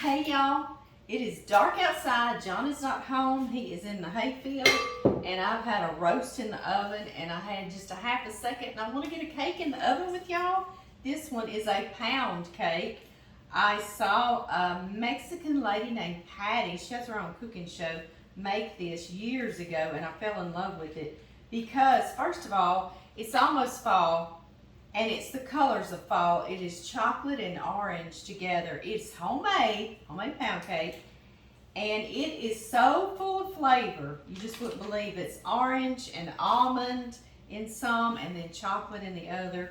Hey y'all, it is dark outside. John is not home. He is in the hayfield, and I've had a roast in the oven, and I had just a half a second, and I want to get a cake in the oven with y'all. This one is a pound cake. I saw a Mexican lady named Patty, she has her own cooking show, make this years ago, and I fell in love with it because, first of all, it's almost fall. And it's the colors of fall. It is chocolate and orange together. It's homemade pound cake. And it is so full of flavor. You just wouldn't believe it's orange and almond in some and then chocolate in the other.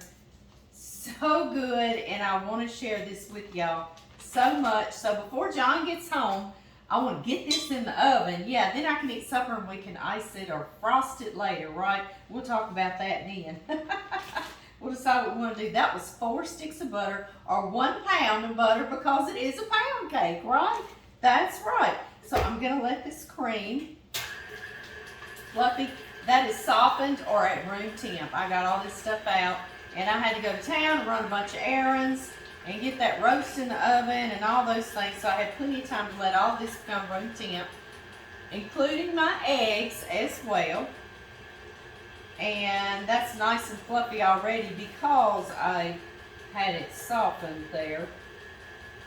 So good, and I want to share this with y'all so much. So before John gets home, I want to get this in the oven. Yeah, then I can eat supper and we can ice it or frost it later, right? We'll talk about that then. We'll decide what we want to do. That was 4 sticks of butter or 1 pound of butter because it is a pound cake, right? That's right. So I'm going to let this cream, fluffy, that is softened or at room temp. I got all this stuff out and I had to go to town and run a bunch of errands and get that roast in the oven and all those things. So I had plenty of time to let all this become room temp, including my eggs as well. And that's nice and fluffy already because I had it softened there.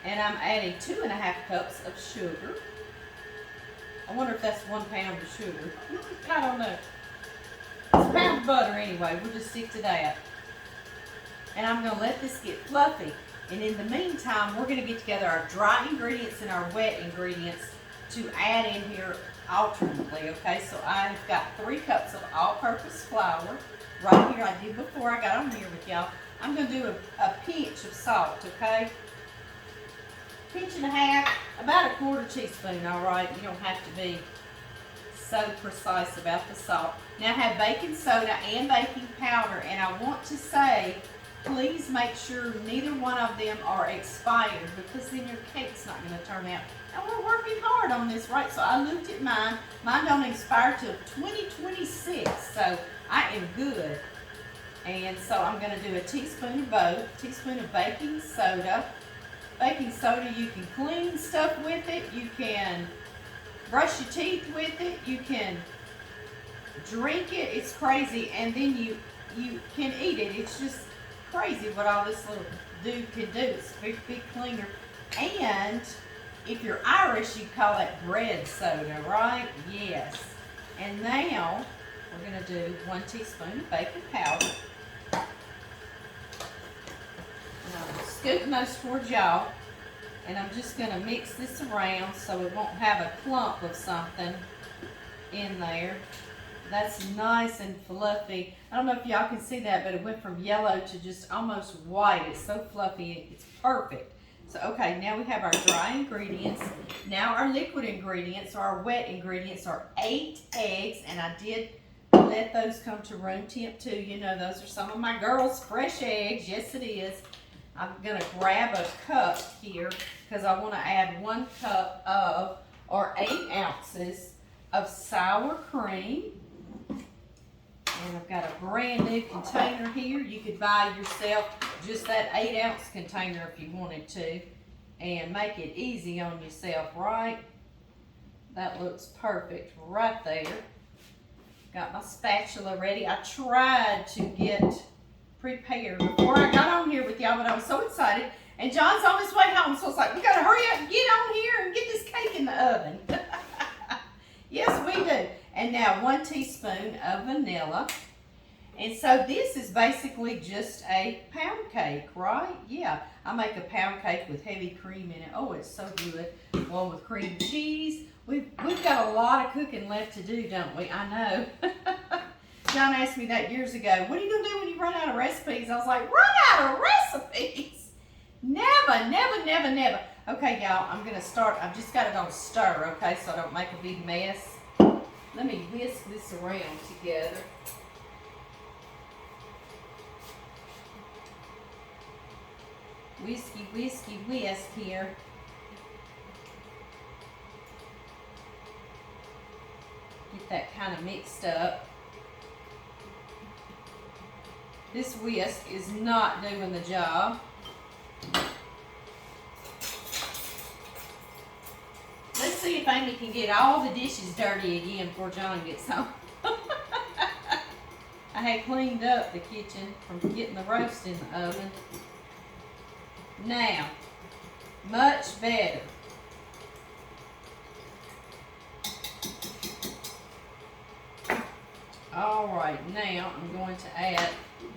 And I'm adding 2½ cups of sugar. I wonder if that's 1 pound of sugar. I don't know. It's a pound of butter anyway. We'll just stick to that. And I'm going to let this get fluffy. And in the meantime, we're going to get together our dry ingredients and our wet ingredients to add in here alternately, okay? So I've got 3 cups of all-purpose flour right here. I did before I got on here with y'all. I'm going to do a pinch of salt, okay? Pinch and a half, about a 1/4 teaspoon, all right? You don't have to be so precise about the salt. Now I have baking soda and baking powder, and I want to say, please make sure neither one of them are expired because then your cake's not going to turn out. And we're working hard on this, right? So I looked at mine. Mine don't expire till 2026, so I am good. And so I'm going to do a teaspoon of both. Teaspoon of baking soda. Baking soda, you can clean stuff with it. You can brush your teeth with it. You can drink it. It's crazy. And then you can eat it. It's just crazy what all this little dude can do. It's a big, big cleaner. And if you're Irish, you call that bread soda, right? Yes. And now we're going to do 1 teaspoon of baking powder. And I'm scooting those towards y'all. And I'm just going to mix this around so it won't have a clump of something in there. That's nice and fluffy. I don't know if y'all can see that, but it went from yellow to just almost white. It's so fluffy. It's perfect. So, okay, now we have our dry ingredients. Now our liquid ingredients, or our wet ingredients, are 8 eggs. And I did let those come to room temp too. You know, those are some of my girls' fresh eggs. Yes, it is. I'm going to grab a cup here because I want to add 1 cup of, or 8 ounces of sour cream. And I've got a brand new container here. You could buy yourself just that 8-ounce container if you wanted to and make it easy on yourself, right? That looks perfect right there. Got my spatula ready. I tried to get prepared before I got on here with y'all, but I was so excited. And John's on his way home, so it's like, we got to hurry up and get on here and get this cake in the oven. Yes, we do. And now 1 teaspoon of vanilla. And so this is basically just a pound cake, right? Yeah, I make a pound cake with heavy cream in it. Oh, it's so good. One with cream cheese. We've got a lot of cooking left to do, don't we? I know. John asked me that years ago. What are you going to do when you run out of recipes? I was like, run out of recipes? Never, never, never, never. Okay, y'all, I'm going to start. I've just got it on stir, okay, so I don't make a big mess. Let me whisk this around together. Whiskey, whiskey, whisk here. Get that kind of mixed up. This whisk is not doing the job. see if Amy can get all the dishes dirty again before John gets home. I had cleaned up the kitchen from getting the roast in the oven. Now, much better. Alright, now I'm going to add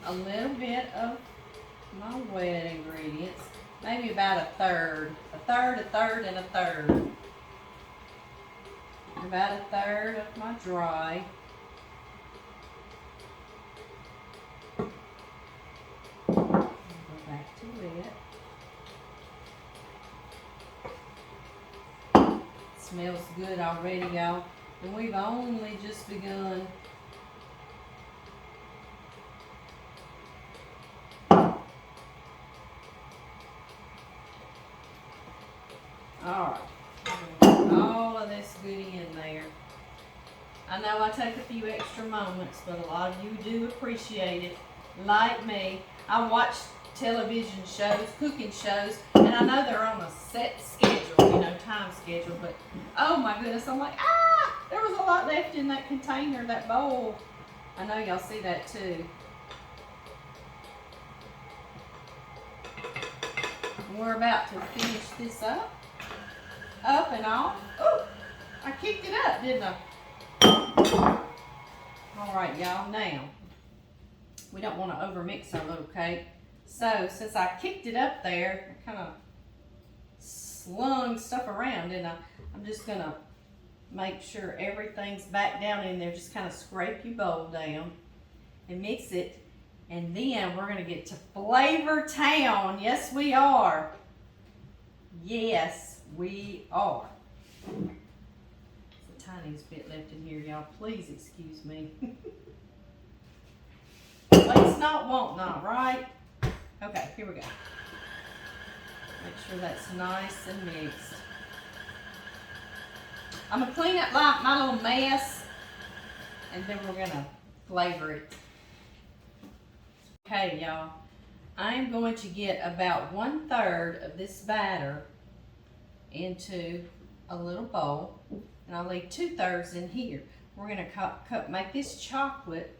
a little bit of my wet ingredients. Maybe about a third. A third, a third, and a third. About a third of my dry. Go back to wet. Smells good already, y'all. And we've only just begun. Alright. All of this goodie in there. I know I take a few extra moments, but a lot of you do appreciate it. Like me, I watch television shows, cooking shows, and I know they're on a set schedule, you know, time schedule, but oh my goodness, I'm like, there was a lot left in that container, that bowl. I know y'all see that too. And we're about to finish this up and off. Oh, I kicked it up, didn't I? Alright, y'all, now, we don't want to overmix our little cake. So, since I kicked it up there, I kind of slung stuff around, and I'm just going to make sure everything's back down in there. Just kind of scrape your bowl down and mix it. And then we're going to get to Flavor Town. Yes, we are. Yes, we are. It's the tiniest bit left in here, y'all. Please excuse me. Waste not, want not, right? Okay, here we go. Make sure that's nice and mixed. I'm going to clean up my little mess, and then we're going to flavor it. Okay, y'all. I'm going to get about 1/3 of this batter into a little bowl, and I'll leave 2/3 in here. We're going to make this chocolate.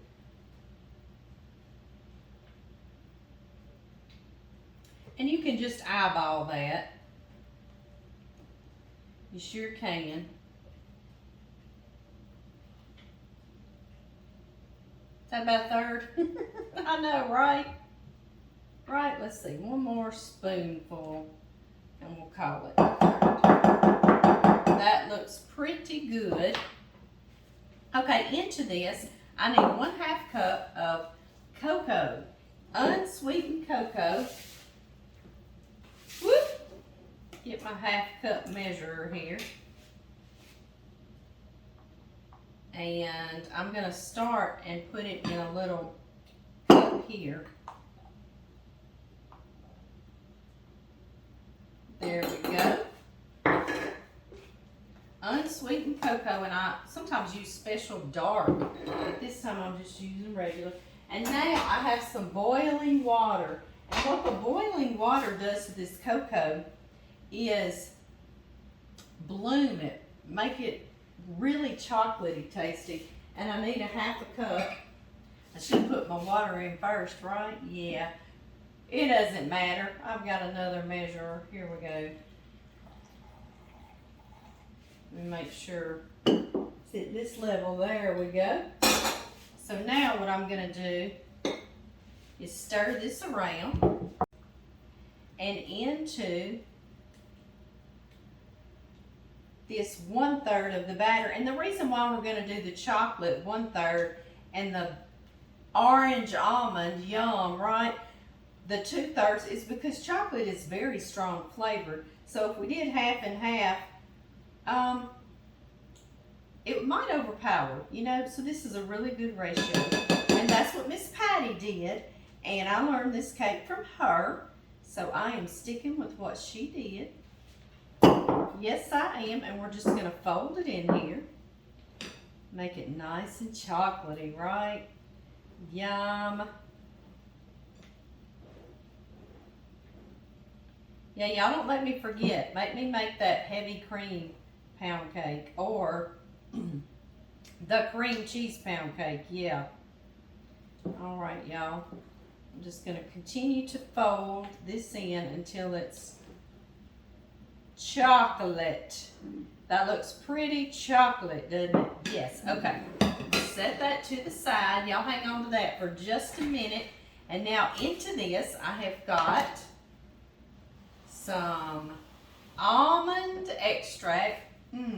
And you can just eyeball that. You sure can. Is that about 1/3? I know, right? Right, let's see. One more spoonful and we'll call it 1/3. That looks pretty good. Okay, into this, I need 1/2 cup of cocoa. Unsweetened cocoa. Whoop! Get my 1/2 cup measurer here. And I'm going to start and put it in a little cup here. There we go. Unsweetened cocoa, and I sometimes use special dark, but this time I'm just using regular. And now I have some boiling water. And what the boiling water does to this cocoa is bloom it, make it really chocolatey tasty. And I need 1/2 cup. I should put my water in first, right? Yeah. It doesn't matter. I've got another measurer. Here we go. Let me make sure it's at this level. There we go. So now what I'm going to do is stir this around and into this 1/3 of the batter. And the reason why we're going to do the chocolate 1/3 and the orange almond, yum, right? The 2/3 is because chocolate is very strong flavored. So if we did 1/2 and 1/2, it might overpower, you know, so this is a really good ratio. And that's what Miss Patty did. And I learned this cake from her. So I am sticking with what she did. Yes, I am. And we're just going to fold it in here. Make it nice and chocolatey, right? Yum. Yeah, y'all don't let me forget. Make me make that heavy cream pound cake, or the cream cheese pound cake, yeah. All right, y'all. I'm just gonna continue to fold this in until it's chocolate. That looks pretty chocolate, doesn't it? Yes, okay. Set that to the side. Y'all hang on to that for just a minute. And now into this, I have got some almond extract.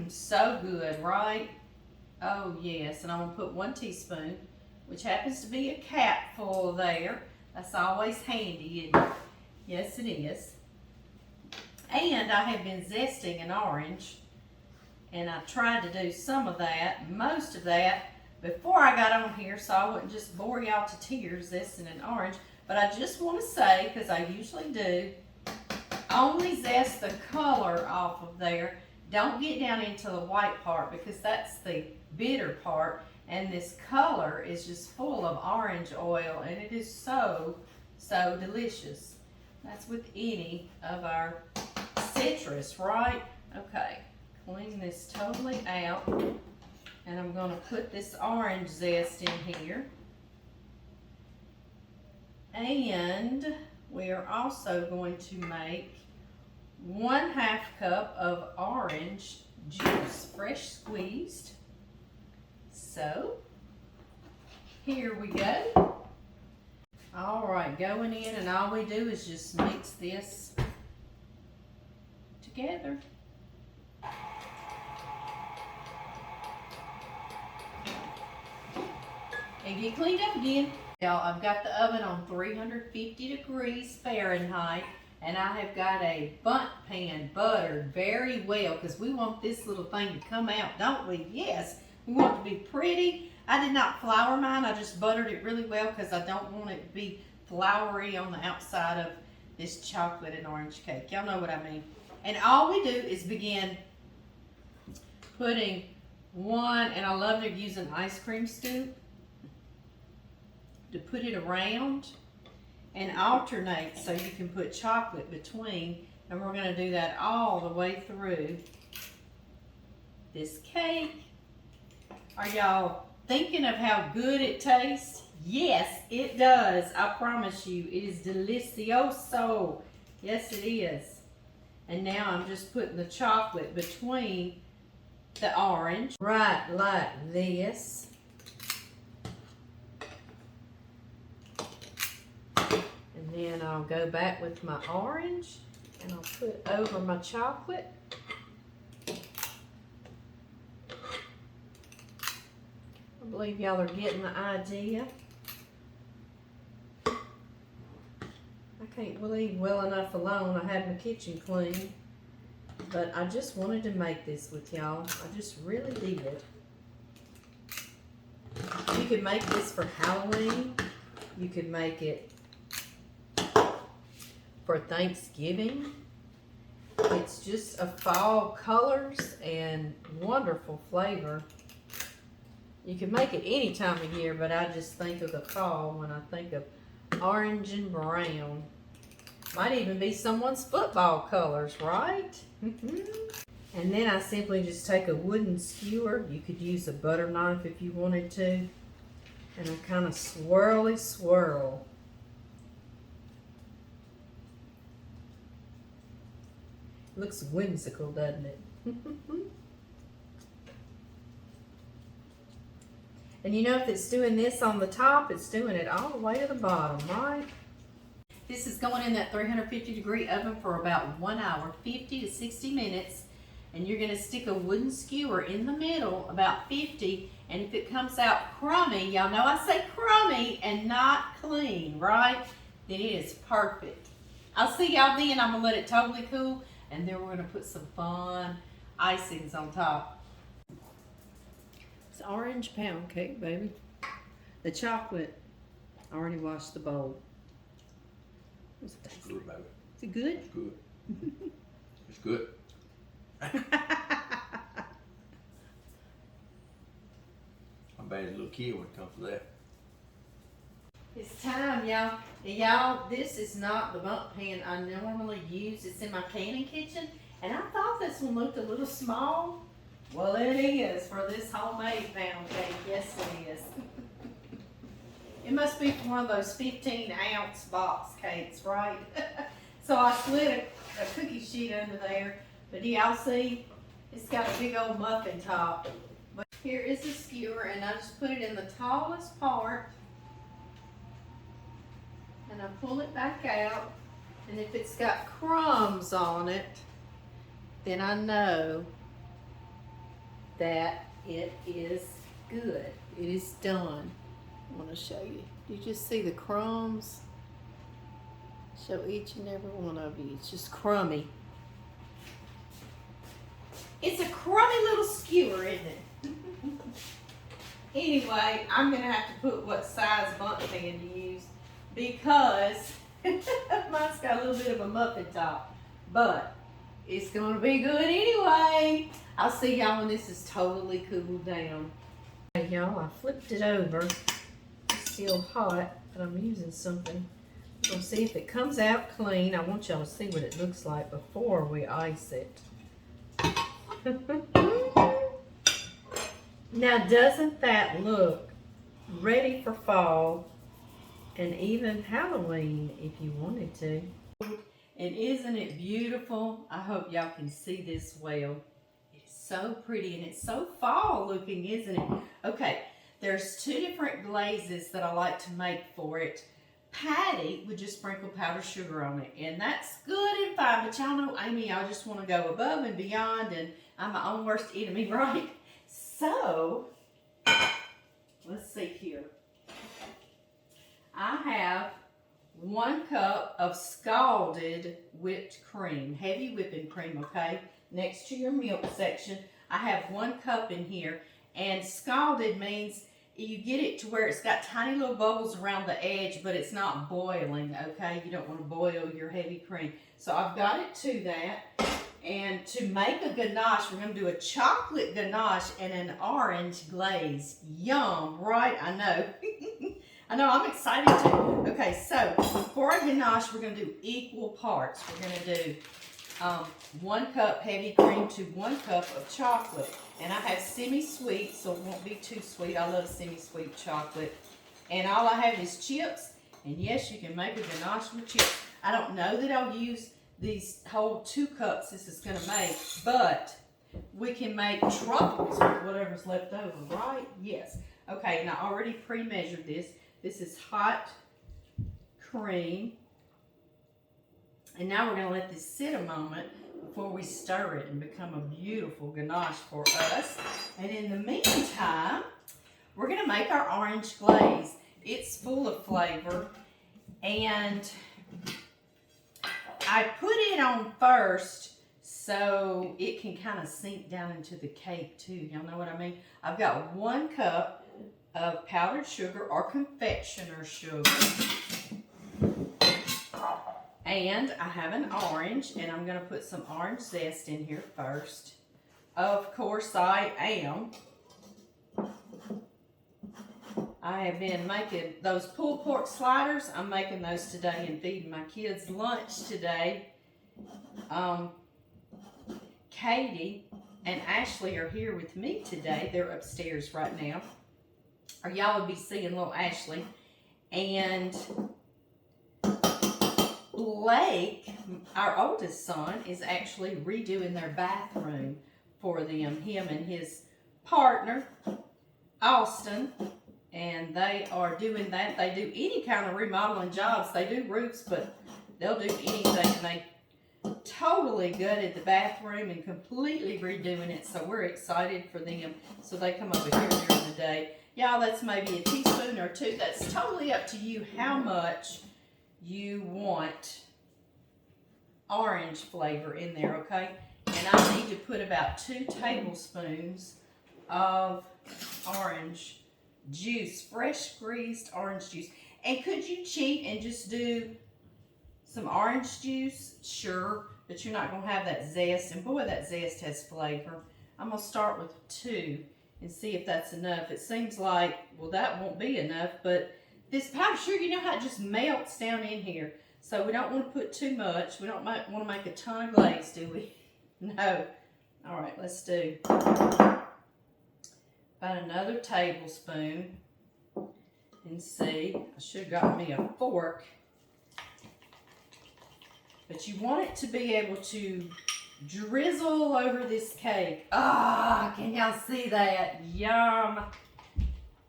So good, right? Oh yes, and I'm gonna put 1 teaspoon, which happens to be a capful there. That's always handy, isn't it? Yes, it is. And I have been zesting an orange, and I tried to do some of that, most of that, before I got on here, so I wouldn't just bore y'all to tears zesting an orange. But I just want to say, because I usually do, only zest the color off of there. Don't get down into the white part, because that's the bitter part, and this color is just full of orange oil, and it is so delicious. That's with any of our citrus, right? Okay, clean this totally out, and I'm going to put this orange zest in here. And we are also going to make 1/2 cup of orange juice, fresh squeezed. So, here we go. All right, going in, and all we do is just mix this together. And get cleaned up again. Now, I've got the oven on 350 degrees Fahrenheit, and I have got a bundt pan buttered very well, because we want this little thing to come out, don't we? Yes, we want it to be pretty. I did not flour mine, I just buttered it really well, because I don't want it to be floury on the outside of this chocolate and orange cake. Y'all know what I mean. And all we do is begin putting one, and I love to use an ice cream scoop to put it around and alternate, so you can put chocolate between, and we're going to do that all the way through this cake. Are y'all thinking of how good it tastes? Yes, it does. I promise you, it is delicioso. Yes, it is. And now I'm just putting the chocolate between the orange, right like this. And then I'll go back with my orange, and I'll put over my chocolate. I believe y'all are getting the idea. I can't believe well enough alone I had my kitchen clean, but I just wanted to make this with y'all. I just really did. You could make this for Halloween. You could make it for Thanksgiving. It's just a fall colors and wonderful flavor. You can make it any time of year, but I just think of the fall when I think of orange and brown. Might even be someone's football colors, right? And then I simply just take a wooden skewer. You could use a butter knife if you wanted to. And I kind of swirly swirl. Looks whimsical, doesn't it? And you know, if it's doing this on the top, it's doing it all the way to the bottom, right? This is going in that 350 degree oven for about 1 hour, 50 to 60 minutes. And you're going to stick a wooden skewer in the middle, about 50. And if it comes out crummy, y'all know I say crummy and not clean, right? Then it is perfect. I'll see y'all then. I'm going to let it totally cool. And then we're going to put some fun icings on top. It's orange pound cake, baby. The chocolate, I already washed the bowl. What's it taste like? Baby. Is it good? It's good. It's good. I'm bad as a little kid when it comes to that. It's time, y'all. And y'all, this is not the bundt pan I normally use. It's in my canning kitchen. And I thought this this one looked a little small. Well, it is for this homemade pound cake. Yes, it is. It must be one of those 15-ounce box cakes, right? So I slid a cookie sheet under there. But y'all see, it's got a big old muffin top. But here is the skewer, and I just put it in the tallest part. And I pull it back out. And if it's got crumbs on it, then I know that it is good. It is done. I want to show you. You just see the crumbs? Show each and every one of you. It's just crummy. It's a crummy little skewer, isn't it? Anyway, I'm going to have to put what size bundt pan to use because mine's got a little bit of a muffin top. But it's going to be good anyway. I'll see y'all when this is totally cooled down. Hey y'all, I flipped it over. It's still hot, but I'm using something. We'll see if it comes out clean. I want y'all to see what it looks like before we ice it. Now, doesn't that look ready for fall and even Halloween if you wanted to? And isn't it beautiful? I hope y'all can see this well. It's so pretty and it's so fall looking, isn't it? Okay, there's two different glazes that I like to make for it. Patty would just sprinkle powdered sugar on it, and that's good and fine, but y'all know Amy, I just want to go above and beyond, and I'm my own worst enemy, right? So, let's see here. I have 1 cup of scalded whipped cream, heavy whipping cream, okay? Next to your milk section, I have 1 cup in here, and scalded means you get it to where it's got tiny little bubbles around the edge, but it's not boiling, okay? You don't want to boil your heavy cream. So I've got it to that. And to make a ganache, we're going to do a chocolate ganache and an orange glaze. Yum, right? I know. I know, I'm excited too. Okay, so for a ganache, we're going to do equal parts. We're going to do 1 cup heavy cream to 1 cup of chocolate. And I have semi-sweet, so it won't be too sweet. I love semi-sweet chocolate. And all I have is chips. And yes, you can make a ganache with chips. I don't know that I'll use these whole 2 cups this is going to make, but we can make truffles with whatever's left over, right? Yes. Okay, and I already pre-measured this. This is hot cream. And now we're going to let this sit a moment before we stir it and become a beautiful ganache for us. And in the meantime, we're going to make our orange glaze. It's full of flavor, and I put it on first so it can kind of sink down into the cake too. Y'all know what I mean? I've got 1 cup of powdered sugar or confectioner sugar. And I have an orange, and I'm going to put some orange zest in here first. Of course I am. I have been making those pulled pork sliders. I'm making those today and feeding my kids lunch today. Katie and Ashley are here with me today. They're upstairs right now. Or y'all will be seeing little Ashley. And Blake, our oldest son, is actually redoing their bathroom for them. Him and his partner, Austin, and they are doing that. They do any kind of remodeling jobs. They do roofs, but they'll do anything. And they totally gutted the bathroom and completely redoing it. So we're excited for them. So they come over here during the day. Y'all, that's maybe a teaspoon or 2. That's totally up to you how much you want orange flavor in there, okay? And I need to put about 2 tablespoons of orange juice, fresh squeezed orange juice. And could you cheat and just do some orange juice? Sure, but you're not going to have that zest. And boy, that zest has flavor. I'm going to start with 2 and see if that's enough. It seems like, well, that won't be enough, but this powdered sugar, you know how it just melts down in here. So we don't want to put too much. We don't want to make a ton of glaze, do we? No. All right, let's do about another tablespoon and see. I should have got me a fork. But you want it to be able to drizzle over this cake. Ah, can y'all see that? Yum.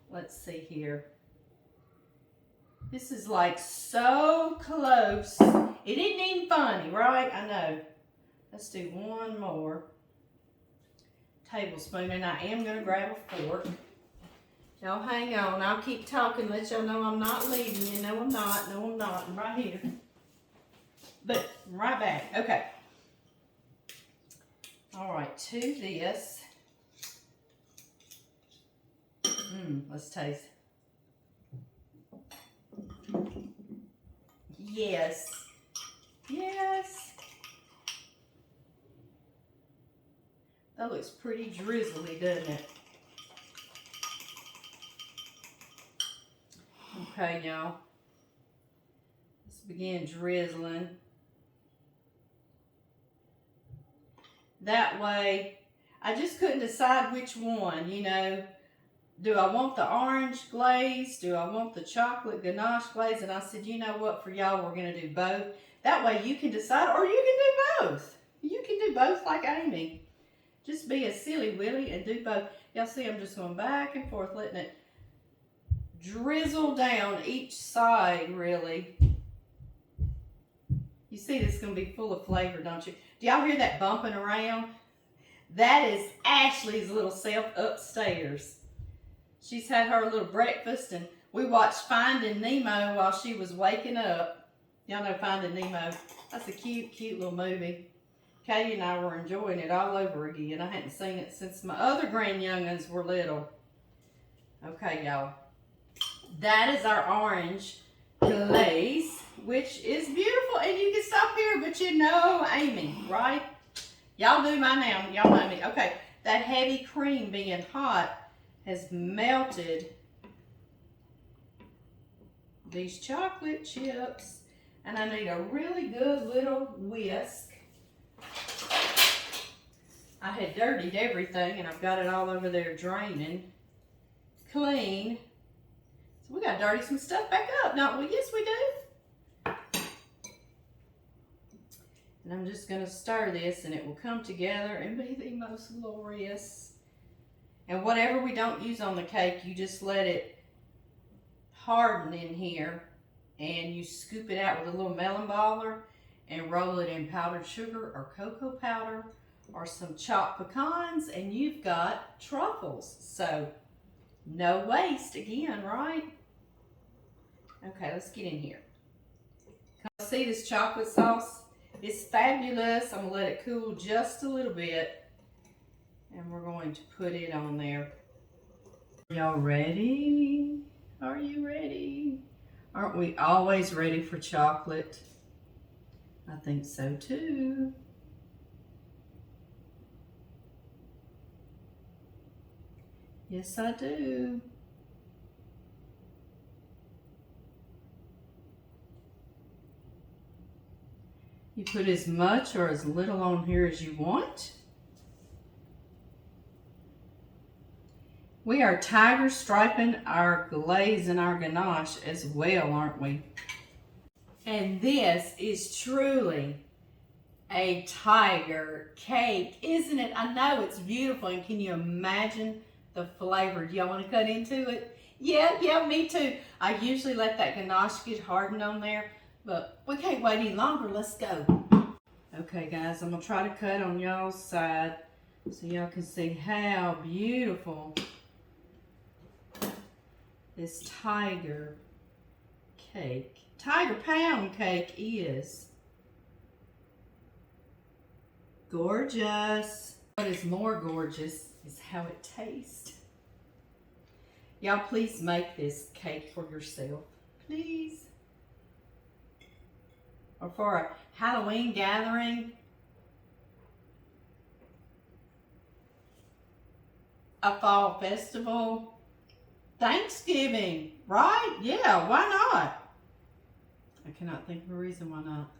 Let's see here. This is like so close. It isn't even funny, right? I know. Let's do one more tablespoon, and I am gonna grab a fork. Y'all hang on. I'll keep talking, let y'all know I'm not leaving you. No, I'm not. No, I'm not. I'm right here. But right back. Okay. All right, to this. Let's taste. Yes. Yes. That looks pretty drizzly, doesn't it? Okay, y'all. Let's begin drizzling. That way, I just couldn't decide which one, you know. Do I want the orange glaze? Do I want the chocolate ganache glaze? And I said, you know what, for y'all, we're going to do both. That way you can decide, or you can do both. You can do both like Amy. Just be a silly willy and do both. Y'all see I'm just going back and forth, letting it drizzle down each side, really. You see this is going to be full of flavor, don't you? Do y'all hear that bumping around? That is Ashley's little self upstairs. She's had her little breakfast, and we watched Finding Nemo while she was waking up. Y'all know Finding Nemo. That's a cute, cute little movie. Katie and I were enjoying it all over again. I hadn't seen it since my other grandyoungins were little. Okay, y'all. That is our orange glaze, which is beautiful. And you can stop here, but you know Amy, right? Y'all do mine now. Y'all know me. Okay, that heavy cream being hot has melted these chocolate chips. And I need a really good little whisk. I had dirtied everything, and I've got it all over there draining clean. So we got to dirty some stuff back up, don't we? Yes, we do. And I'm just going to stir this, and it will come together and be the most glorious. And whatever we don't use on the cake, you just let it harden in here, and you scoop it out with a little melon baller and roll it in powdered sugar or cocoa powder or some chopped pecans, and you've got truffles. So no waste again, right? Okay, let's get in here. See this chocolate sauce? It's fabulous. I'm gonna let it cool just a little bit, and we're going to put it on there. Y'all ready? Are you ready? Aren't we always ready for chocolate? I think so too. Yes, I do. You put as much or as little on here as you want. We are tiger striping our glaze and our ganache as well, aren't we? And this is truly a tiger cake, isn't it? I know it's beautiful, and can you imagine the flavor? Do y'all want to cut into it? Yeah, me too. I usually let that ganache get hardened on there, but we can't wait any longer. Let's go. Okay, guys, I'm going to try to cut on y'all's side so y'all can see how beautiful this tiger pound cake is. Gorgeous. What is more gorgeous is how it tastes. Y'all please make this cake for yourself, please. Or for a Halloween gathering, a fall festival, Thanksgiving, right? Yeah, why not? I cannot think of a reason why not.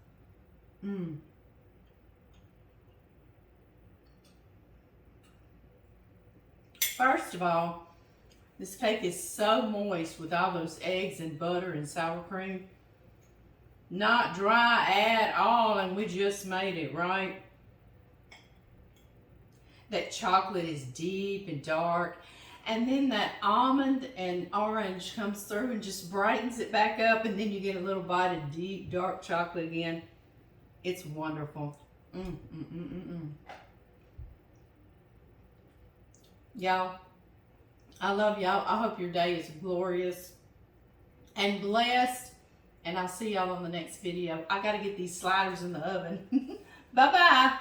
First of all, this cake is so moist with all those eggs and butter and sour cream. Not dry at all, and we just made it, right? That chocolate is deep and dark. And then that almond and orange comes through and just brightens it back up, and then you get a little bite of deep, dark chocolate again. It's wonderful. Y'all, I love y'all. I hope your day is glorious and blessed. And I'll see y'all on the next video. I got to get these sliders in the oven. Bye-bye.